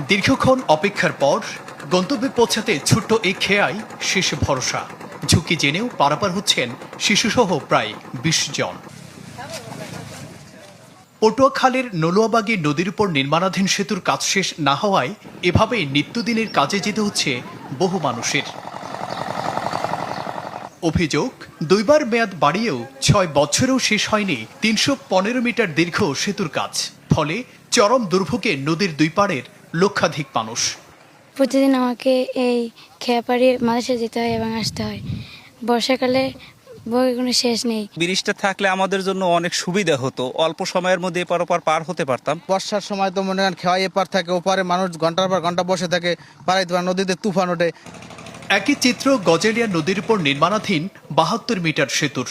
দীর্ঘক্ষণ অপেক্ষার পর গন্তব্যে পৌঁছাতে ছোট্ট এই খেয়াই শেষ ভরসা। ঝুঁকি জেনেও পারাপার হচ্ছেন শিশুসহ প্রায় ২০ জন। পটুয়াখালীর নলুয়াবাগী নদীর উপর নির্মাণাধীন সেতুর কাজ শেষ না হওয়ায় এভাবেই নিত্যদিনের কাজে যেতে হচ্ছে বহু মানুষের। অভিযোগ, দুইবার মেয়াদ বাড়িয়েও ৬ বছরেও শেষ হয়নি ৩১৫ মিটার দীর্ঘ সেতুর কাজ। ফলে চরম দুর্ভোগে নদীর দুই পাড়ের লক্ষাধিক মানুষ। প্রতিদিন আমাকে এই খেয়া পাড়িয়ে মালয়েশিয়া যেতে হয় এবং আসতে হয়। বর্ষাকালে বই কোনো শেষ নেই। ব্রিজটা থাকলে আমাদের জন্য অনেক সুবিধা হতো, অল্প সময়ের মধ্যে এপার ওপার পার হতে পারতাম। বর্ষার সময় তো মনে করেন খেয়া এপার থাকে, ওপারে মানুষ ঘন্টার পর ঘন্টা বসে থাকে, পাড়াইতে পারে, নদীতে তুফান ওঠে। একই চিত্র গজালিয়া নদীর উপর নির্মাণাধীন ৭২ মিটার সেতুর।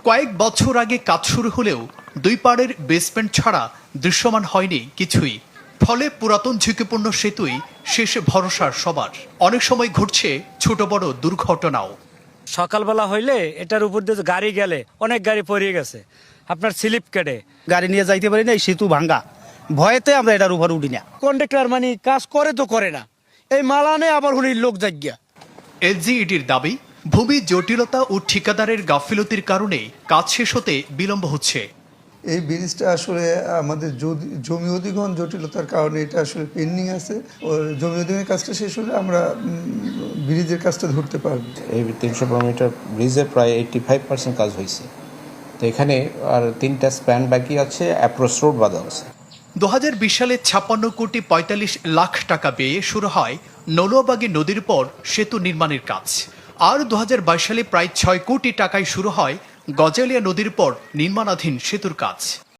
কয়েক বছর আগে কাজ শুরু হলেও দুই পাড়ের বেসমেন্ট ছাড়া দৃশ্যমান হয়নি কিছুই। ফলে পুরাতন ঝুঁকিপূর্ণ সেতুই শেষ ভরসার সবার। অনেক সময় ঘটছে ছোট বড় দুর্ঘটনাও। সকালবেলা হইলে এটার উপর দিয়ে গাড়ি গেলে অনেক গাড়ি পড়িয়ে গেছে, আপনার স্লিপ কেটে গাড়ি নিয়ে যাইতে পারি না, এই সেতু ভাঙ্গা ভয়েতে আমরা এটার উপর উঠি না। কন্ট্রাক্টর মানে কাজ করে তো করে না, এই মালানে আবার উনি লোক জায়গা। এলজিইডির দাবি, ভূমি জটিলতা ও ঠিকাদারের গাফিলতির কারণে কাজ শেষ হতে বিলম্ব হচ্ছে। এই ব্রিজটা আসলে আমাদের জমি অধিগ্রহণ জটিলতার কারণে এটা আসলে পেন্ডিং আছে। জমি অধিগ্রহণের কাজটা শেষ হলে আমরা ব্রিজের কাজটা ধরতে পারবো। এই ৩১৫ মিটার ব্রিজের প্রায় 85% কাজ হয়েছে। তো এখানে আর 3টা স্প্যান বাকি আছে, অ্যাপ্রোচ রোড বাধা আছে। ২০২০ সালে ৫৬ কোটি ৪৫ লাখ টাকা ব্যয়ে শুরু হয় নলুয়াবাগী নদীর উপর সেতু নির্মাণের কাজ। আর ২০২২ সালে প্রায় ৬ কোটি টাকায় শুরু হয় গজালিয়া নদীর উপর নির্মাণাধীন সেতুর কাজ।